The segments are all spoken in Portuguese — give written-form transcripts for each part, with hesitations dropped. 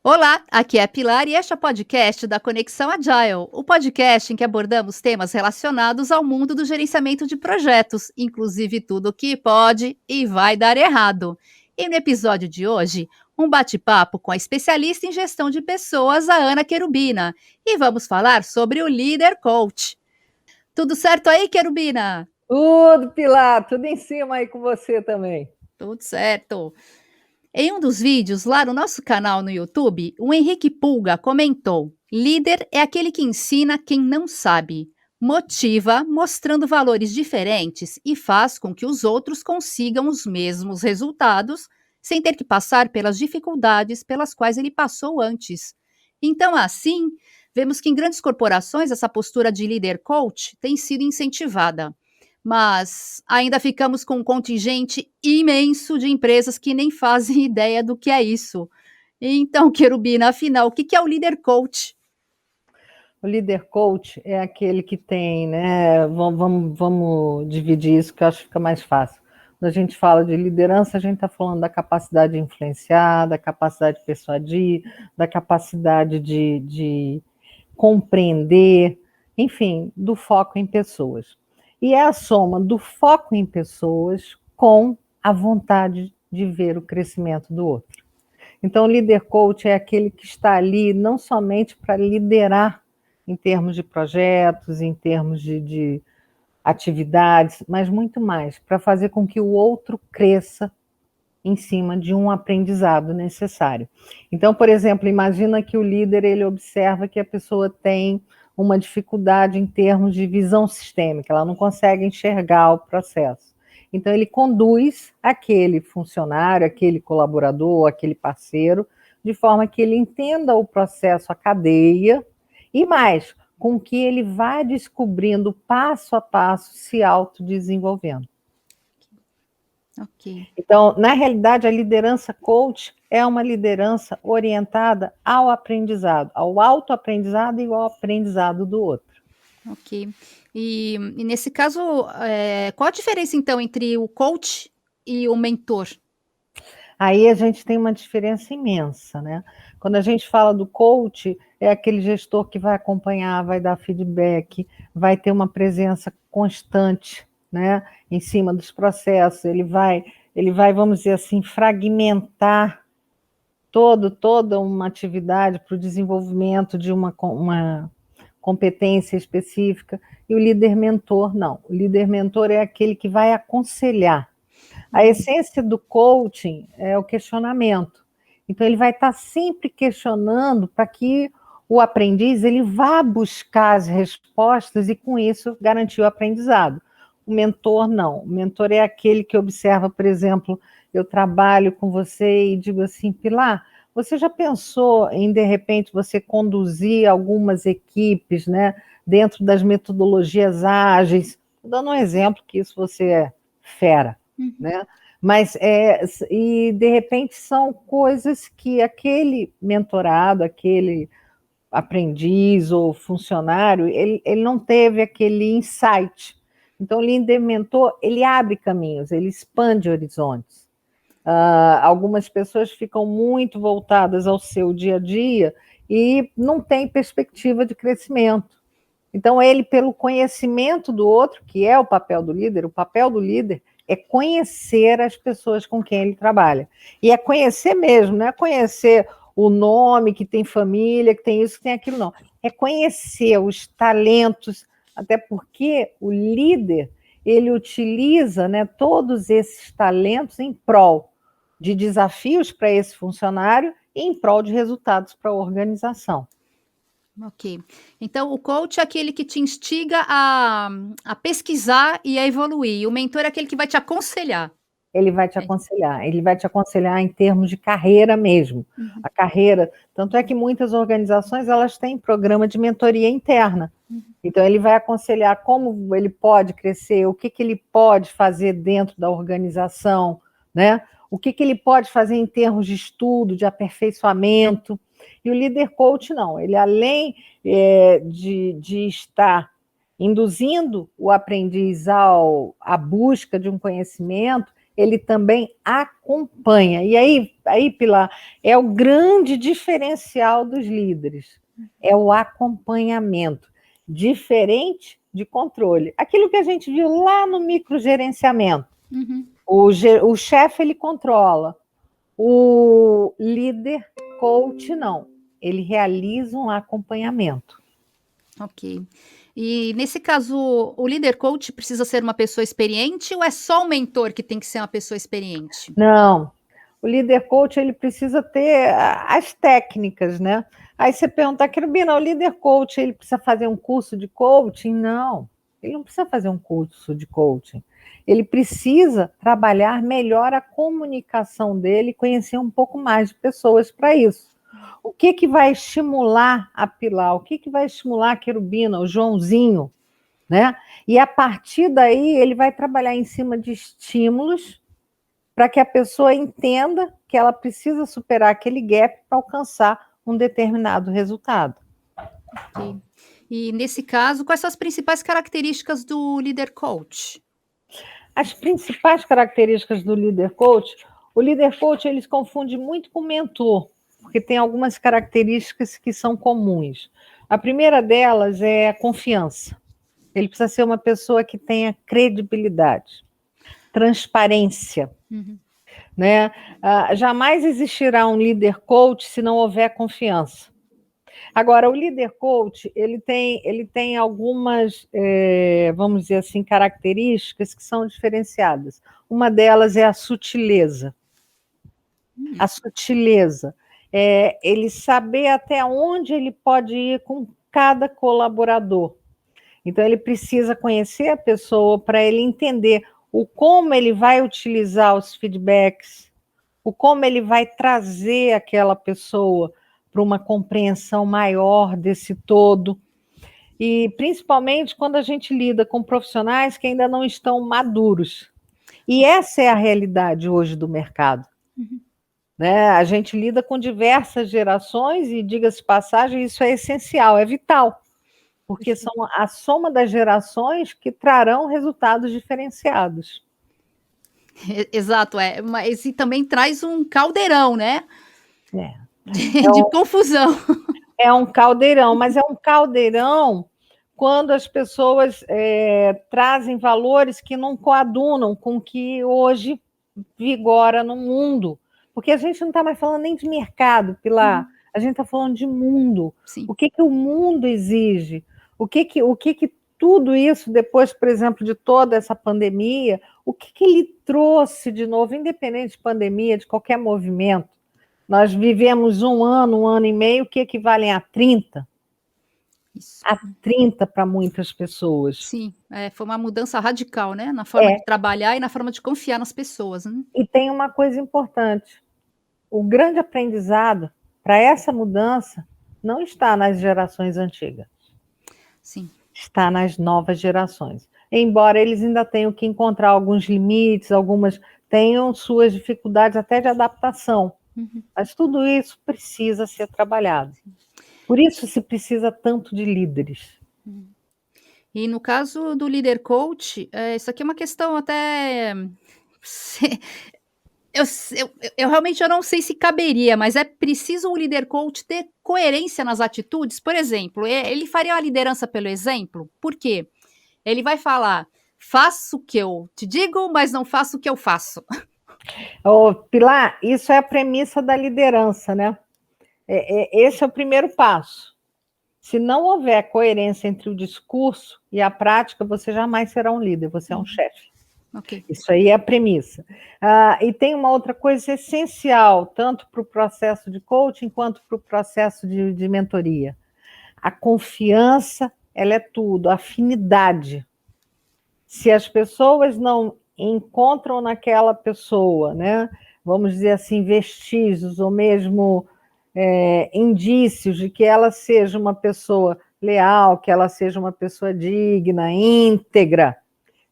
Olá, aqui é a Pilar e este é o podcast da Conexão Agile, o podcast em que abordamos temas relacionados ao mundo do gerenciamento de projetos, inclusive tudo o que pode e vai dar errado. E no episódio de hoje, um bate-papo com a especialista em gestão de pessoas, a Ana Querubina, e vamos falar sobre o Líder Coach. Tudo certo aí, Querubina? Tudo, Pilar, tudo em cima aí com você também. Tudo certo. Em um dos vídeos lá no nosso canal no YouTube, o Henrique Pulga comentou: líder é aquele que ensina quem não sabe, motiva mostrando valores diferentes e faz com que os outros consigam os mesmos resultados sem ter que passar pelas dificuldades pelas quais ele passou antes. Então, assim, vemos que em grandes corporações essa postura de líder coach tem sido incentivada. Mas ainda ficamos com um contingente imenso de empresas que nem fazem ideia do que é isso. Então, Querubina, afinal, o que é o líder coach? O líder coach é aquele que tem, né? Vamos dividir isso, que eu acho que fica mais fácil. Quando a gente fala de liderança, a gente está falando da capacidade de influenciar, da capacidade de persuadir, da capacidade de compreender, enfim, do foco em pessoas. E é a soma do foco em pessoas com a vontade de ver o crescimento do outro. Então, o líder coach é aquele que está ali não somente para liderar em termos de projetos, em termos de atividades, mas muito mais, para fazer com que o outro cresça em cima de um aprendizado necessário. Então, por exemplo, imagina que o líder ele observa que a pessoa tem uma dificuldade em termos de visão sistêmica, ela não consegue enxergar o processo. Então, ele conduz aquele funcionário, aquele colaborador, aquele parceiro, de forma que ele entenda o processo, a cadeia, e mais, com que ele vá descobrindo passo a passo, se autodesenvolvendo. Ok. Então, na realidade, a liderança coach é uma liderança orientada ao aprendizado, ao autoaprendizado e ao aprendizado do outro. Ok. E nesse caso, qual a diferença então entre o coach e o mentor? Aí a gente tem uma diferença imensa, né? Quando a gente fala do coach, é aquele gestor que vai acompanhar, vai dar feedback, vai ter uma presença constante, né, em cima dos processos, ele vai, vamos dizer assim, fragmentar toda uma atividade para o desenvolvimento de uma competência específica, e o líder mentor, não. O líder mentor é aquele que vai aconselhar. A essência do coaching é o questionamento. Então, ele vai estar sempre questionando para que o aprendiz ele vá buscar as respostas e, com isso, garantir o aprendizado. O mentor, não. O mentor é aquele que observa, por exemplo, eu trabalho com você e digo assim, Pilar, você já pensou em, de repente, você conduzir algumas equipes, né, dentro das metodologias ágeis? Estou dando um exemplo que isso você é fera, Uhum. né? Mas, e de repente são coisas que aquele mentorado, aquele aprendiz ou funcionário, ele não teve aquele insight. Então, o líder mentor, ele abre caminhos, ele expande horizontes. Algumas pessoas ficam muito voltadas ao seu dia a dia e não tem perspectiva de crescimento. Então, ele, pelo conhecimento do outro, que é o papel do líder é conhecer as pessoas com quem ele trabalha. E é conhecer mesmo, não é conhecer o nome, que tem família, que tem isso, que tem aquilo, não. É conhecer os talentos, até porque o líder, ele utiliza, né, todos esses talentos em prol de desafios para esse funcionário e em prol de resultados para a organização. Ok. Então, o coach é aquele que te instiga a pesquisar e a evoluir. E o mentor é aquele que vai te aconselhar. É. Ele vai te aconselhar em termos de carreira mesmo. Uhum, A carreira, tanto é que muitas organizações elas têm programa de mentoria interna. uhum. Então ele vai aconselhar como ele pode crescer, o que, que ele pode fazer dentro da organização, né? O que, que ele pode fazer em termos de estudo, de aperfeiçoamento. E o líder coach não, ele além de estar induzindo o aprendiz à busca de um conhecimento, ele também acompanha. E aí, Pilar, é o grande diferencial dos líderes, é o acompanhamento, diferente de controle. Aquilo que a gente viu lá no microgerenciamento. Uhum. O chefe, ele controla, o líder coach não, ele realiza um acompanhamento. Ok. E nesse caso, o líder coach precisa ser uma pessoa experiente ou é só o mentor que tem que ser uma pessoa experiente? Não, o líder coach ele precisa ter as técnicas, né? Aí você pergunta, Querubina, o líder coach ele precisa fazer um curso de coaching? Não, ele não precisa fazer um curso de coaching. Ele precisa trabalhar melhor a comunicação dele, conhecer um pouco mais de pessoas para isso. O que vai estimular a Pilar? O que vai estimular a Querubina, o Joãozinho, né? E a partir daí ele vai trabalhar em cima de estímulos para que a pessoa entenda que ela precisa superar aquele gap para alcançar um determinado resultado. Ok. E nesse caso, quais são as principais características do líder coach? As principais características do líder coach, o líder coach ele se confunde muito com o mentor, porque tem algumas características que são comuns. A primeira delas é a confiança. Ele precisa ser uma pessoa que tenha credibilidade, transparência. Uhum. Né? Jamais existirá um líder coach se não houver confiança. Agora, o líder coach, ele tem algumas, vamos dizer assim, características que são diferenciadas. Uma delas é a sutileza. A sutileza. Ele saber até onde ele pode ir com cada colaborador. Então, ele precisa conhecer a pessoa para ele entender o como ele vai utilizar os feedbacks, o como ele vai trazer aquela pessoa para uma compreensão maior desse todo. E principalmente quando a gente lida com profissionais que ainda não estão maduros. E essa é a realidade hoje do mercado. Uhum. Né? A gente lida com diversas gerações e, diga-se de passagem, isso é essencial, é vital. Porque são a soma das gerações que trarão resultados diferenciados. Exato, mas e também traz um caldeirão, né? É. De confusão. É um caldeirão, mas é um caldeirão quando as pessoas trazem valores que não coadunam com o que hoje vigora no mundo. Porque a gente não está mais falando nem de mercado, Pilar, a gente está falando de mundo. Sim. O que o mundo exige? O que tudo isso, depois, por exemplo, de toda essa pandemia, o que ele trouxe de novo, independente de pandemia, de qualquer movimento? Nós vivemos um ano e meio, que equivalem a 30. Isso. A 30 para muitas pessoas. Sim, foi uma mudança radical, né, na forma de trabalhar e na forma de confiar nas pessoas, né? E tem uma coisa importante, o grande aprendizado para essa mudança não está nas gerações antigas. Sim. Está nas novas gerações. Embora eles ainda tenham que encontrar alguns limites, algumas tenham suas dificuldades até de adaptação. Uhum. Mas tudo isso precisa ser trabalhado. Por isso se precisa tanto de líderes. E no caso do líder coach, isso aqui é uma questão até eu realmente eu não sei se caberia, mas é preciso o líder coach ter coerência nas atitudes? Por exemplo, ele faria uma liderança pelo exemplo? Por quê? Ele vai falar: "Faço o que eu te digo, mas não faço o que eu faço". Pilar, isso é a premissa da liderança, né? Esse é o primeiro passo. Se não houver coerência entre o discurso e a prática, você jamais será um líder, você é um chefe. Ok. Isso aí é a premissa. E tem uma outra coisa essencial, tanto para o processo de coaching quanto para o processo de mentoria. A confiança, ela é tudo, a afinidade. Se as pessoas não encontram naquela pessoa, né, vamos dizer assim, vestígios ou mesmo indícios de que ela seja uma pessoa leal, que ela seja uma pessoa digna, íntegra,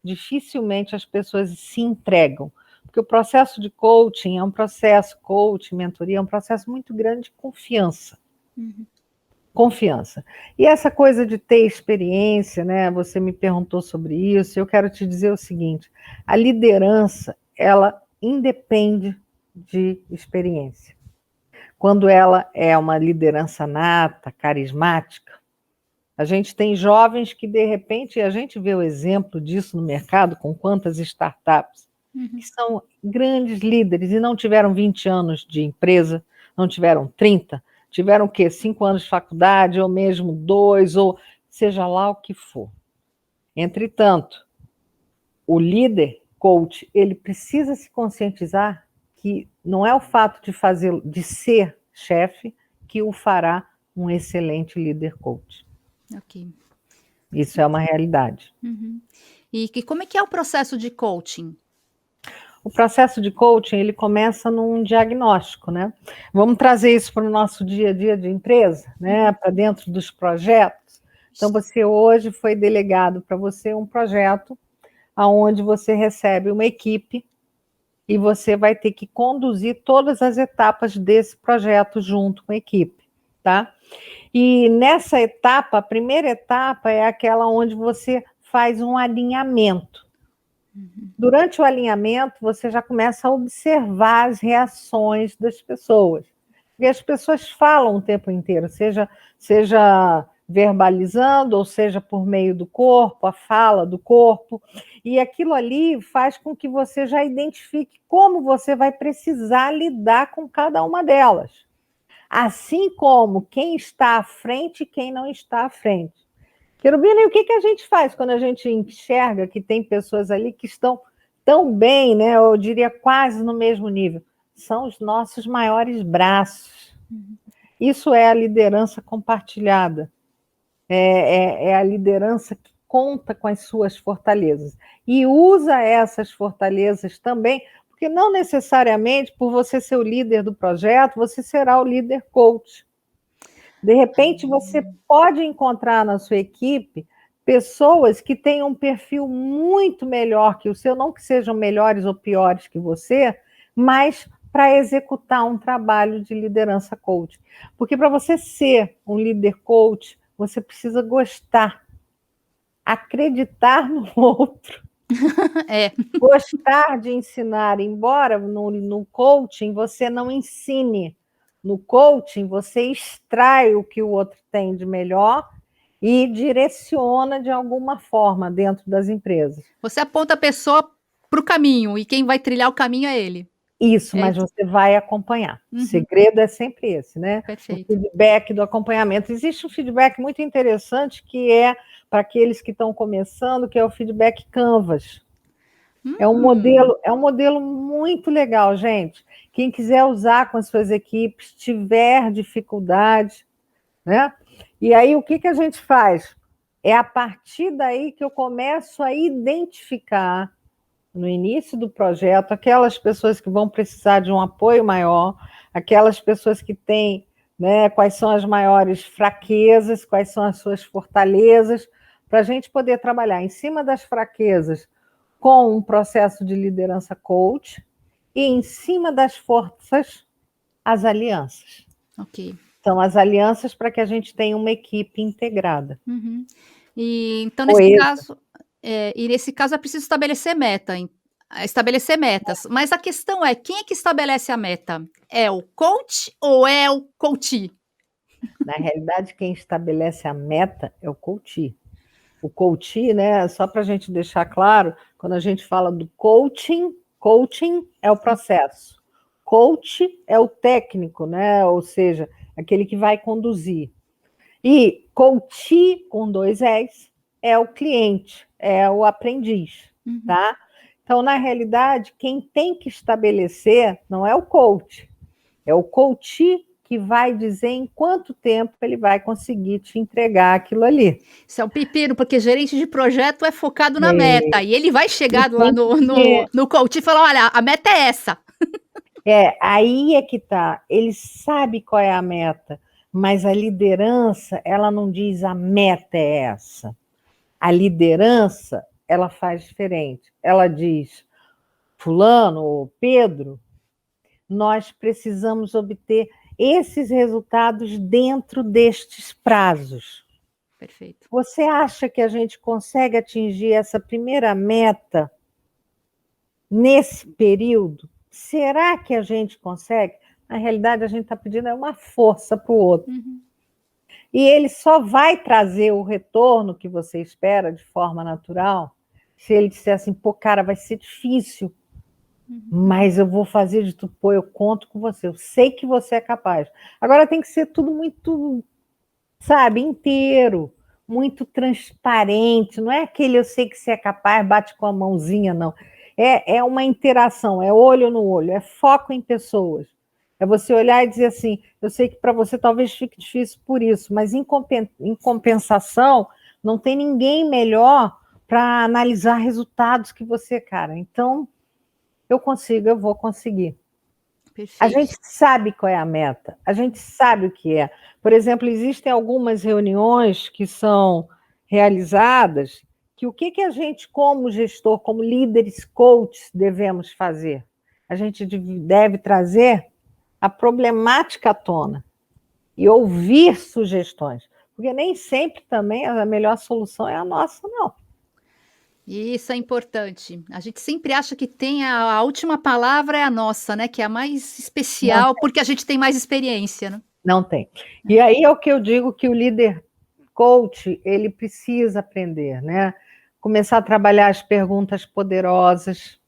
dificilmente as pessoas se entregam. Porque o processo de coaching é um processo, coaching, mentoria, é um processo muito grande de confiança. Uhum. Confiança. E essa coisa de ter experiência, né? Você me perguntou sobre isso, eu quero te dizer o seguinte: a liderança, ela independe de experiência. Quando ela é uma liderança nata, carismática, a gente tem jovens que, de repente, a gente vê o exemplo disso no mercado, com quantas startups, que são grandes líderes e não tiveram 20 anos de empresa, não tiveram 30, tiveram o quê? 5 anos de faculdade, ou mesmo 2, ou seja lá o que for. Entretanto, o líder, coach, ele precisa se conscientizar que não é o fato de ser chefe que o fará um excelente líder coach. Ok. Isso é uma realidade. E como é que é o processo de coaching? O processo de coaching, ele começa num diagnóstico, né? Vamos trazer isso para o nosso dia a dia de empresa, né? Para dentro dos projetos. Então, você hoje foi delegado para você um projeto onde você recebe uma equipe e você vai ter que conduzir todas as etapas desse projeto junto com a equipe, tá? E nessa etapa, a primeira etapa é aquela onde você faz um alinhamento. Durante o alinhamento, você já começa a observar as reações das pessoas. Porque as pessoas falam o tempo inteiro, seja verbalizando, ou seja por meio do corpo, a fala do corpo, e aquilo ali faz com que você já identifique como você vai precisar lidar com cada uma delas. Assim como quem está à frente e quem não está à frente. Querubina, e o que a gente faz quando a gente enxerga que tem pessoas ali que estão tão bem, né? Eu diria quase no mesmo nível? São os nossos maiores braços. Isso é a liderança compartilhada. É a liderança que conta com as suas fortalezas. E usa essas fortalezas também, porque não necessariamente por você ser o líder do projeto, você será o líder coach. De repente, você pode encontrar na sua equipe pessoas que tenham um perfil muito melhor que o seu, não que sejam melhores ou piores que você, mas para executar um trabalho de liderança coach. Porque para você ser um líder coach, você precisa gostar, acreditar no outro, gostar de ensinar, embora no coaching você não ensine. No coaching, você extrai o que o outro tem de melhor e direciona de alguma forma dentro das empresas. Você aponta a pessoa para o caminho e quem vai trilhar o caminho é ele. Isso, mas você vai acompanhar. O segredo é sempre esse, né? Perfeito. O feedback do acompanhamento. Existe um feedback muito interessante que é para aqueles que estão começando, que é o feedback Canvas. É um modelo muito legal, gente. Quem quiser usar com as suas equipes, tiver dificuldade, né? E aí o que a gente faz? É a partir daí que eu começo a identificar, no início do projeto, aquelas pessoas que vão precisar de um apoio maior, aquelas pessoas que têm, né, quais são as maiores fraquezas, quais são as suas fortalezas, para a gente poder trabalhar em cima das fraquezas com um processo de liderança coach e em cima das forças, as alianças. Ok. São as alianças para que a gente tenha uma equipe integrada. E então, Coesa. nesse caso é preciso estabelecer metas. Mas a questão é, quem é que estabelece a meta? É o coach ou é o coachee? Na realidade, quem estabelece a meta é o coachee. O coachee, né, só para a gente deixar claro, quando a gente fala do coaching é o processo. Coach é o técnico, né, ou seja, aquele que vai conduzir. E coachee, com 2 Es, é o cliente, é o aprendiz, tá? Então, na realidade, quem tem que estabelecer não é o coach, é o coachee que vai dizer em quanto tempo ele vai conseguir te entregar aquilo ali. Isso é um pepino, porque gerente de projeto é focado na meta, e ele vai chegar E lá tem que ter. no coach e falar: olha, a meta é essa. Aí é que tá. Ele sabe qual é a meta, mas a liderança, ela não diz a meta é essa. A liderança, ela faz diferente. Ela diz, fulano ou Pedro, nós precisamos obter esses resultados dentro destes prazos. Perfeito. Você acha que a gente consegue atingir essa primeira meta nesse período, será que a gente consegue? Na realidade, a gente está pedindo uma força para o outro. E ele só vai trazer o retorno que você espera de forma natural se ele disser assim, pô, cara, vai ser difícil, mas eu vou fazer de tudo, pô, eu conto com você, eu sei que você é capaz. Agora tem que ser tudo muito, sabe, inteiro, muito transparente, não é aquele eu sei que você é capaz, bate com a mãozinha, não. É uma interação, é olho no olho, é foco em pessoas. É você olhar e dizer assim, eu sei que para você talvez fique difícil por isso, mas em compensação, não tem ninguém melhor para analisar resultados que você, cara. Então, eu consigo, eu vou conseguir. A Perfeito. gente sabe qual é a meta, a gente sabe o que é. Por exemplo, existem algumas reuniões que são realizadas que o que a gente, como gestor, como líderes coaches, devemos fazer? A gente deve trazer a problemática à tona e ouvir sugestões, porque nem sempre também a melhor solução é a nossa, não. Isso é importante. A gente sempre acha que tem a última palavra é a nossa, né, que é a mais Não, especial, porque a gente tem mais experiência, né. não tem. E aí é o que eu digo que o líder coach, ele precisa aprender, né? Começar a trabalhar as perguntas poderosas,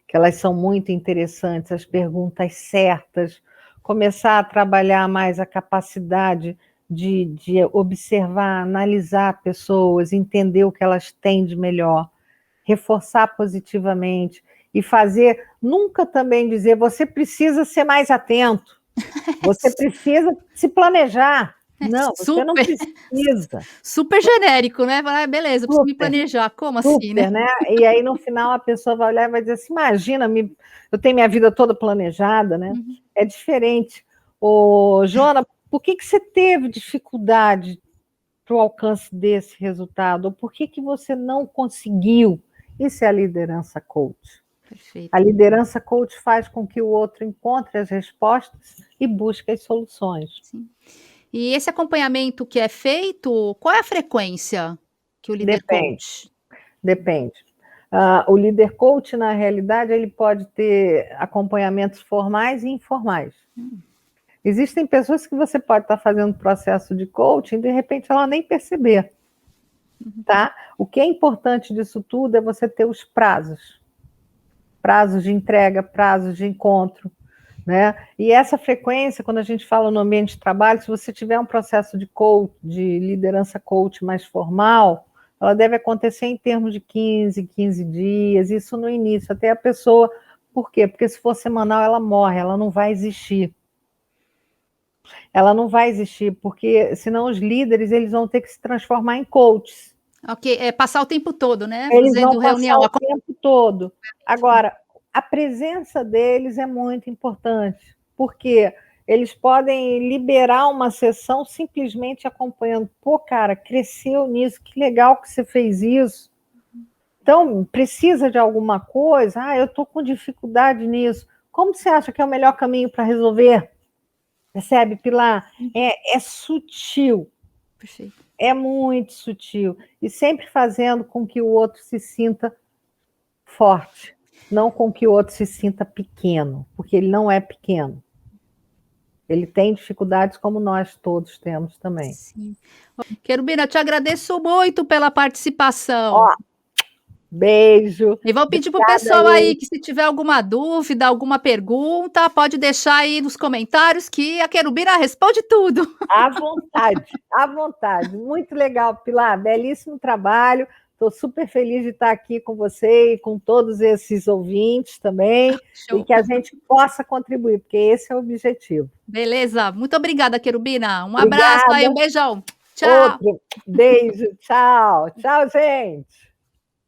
que elas são muito interessantes, as perguntas certas, começar a trabalhar mais a capacidade de observar, analisar pessoas, entender o que elas têm de melhor, reforçar positivamente e fazer, nunca também dizer, você precisa ser mais atento, você precisa se planejar. Não, você não Super, precisa. super genérico, né, falar: "Ah, beleza, eu preciso me Super, planejar", como assim, né? super, né? E aí no final a pessoa vai olhar e vai dizer assim, imagina, eu tenho minha vida toda planejada, né? É diferente. Ô, Joana, por que você teve dificuldade para o alcance desse resultado? Ou por que você não conseguiu? Isso é a liderança coach. Perfeito, A liderança coach faz com que o outro encontre as respostas e busque as soluções. sim. E esse acompanhamento que é feito, qual é a frequência que o líder Depende, coach depende. O líder coach, na realidade, ele pode ter acompanhamentos formais e informais. Existem pessoas que você pode estar fazendo processo de coaching e, de repente, ela nem perceber. Tá? O que é importante disso tudo é você ter os prazos. Prazos de entrega, prazos de encontro. Né? E essa frequência, quando a gente fala no ambiente de trabalho, se você tiver um processo de coach, de liderança coach mais formal, ela deve acontecer em termos de 15 dias, isso no início, até a pessoa... Por quê? Porque se for semanal, ela morre, ela não vai existir. Ela não vai existir, porque senão os líderes eles vão ter que se transformar em coaches. Ok, é passar o tempo todo, né, Eles vão fazendo passar reunião. o tempo todo. Agora, a presença deles é muito importante, porque eles podem liberar uma sessão simplesmente acompanhando. Pô, cara, cresceu nisso, que legal que você fez isso. Então, precisa de alguma coisa? Ah, eu estou com dificuldade nisso. Como você acha que é o melhor caminho para resolver? Percebe, Pilar? É sutil. Perfeito. É muito sutil. E sempre fazendo com que o outro se sinta forte, não com que o outro se sinta pequeno, porque ele não é pequeno. Ele tem dificuldades como nós todos temos também. Sim. Querubina, te agradeço muito pela participação. Ó, beijo. E vou pedir pro Obrigada pessoal aí aí. que se tiver alguma dúvida, alguma pergunta, pode deixar aí nos comentários que a Querubina responde tudo. À vontade, à vontade. Muito legal, Pilar. Belíssimo trabalho. Estou super feliz de estar aqui com você e com todos esses ouvintes também, e Show. que a gente possa contribuir, porque esse é o objetivo. Beleza, muito obrigada, Querubina. Um abraço aí, Obrigada. um beijão. Tchau. Outro beijo. Tchau. Tchau, gente.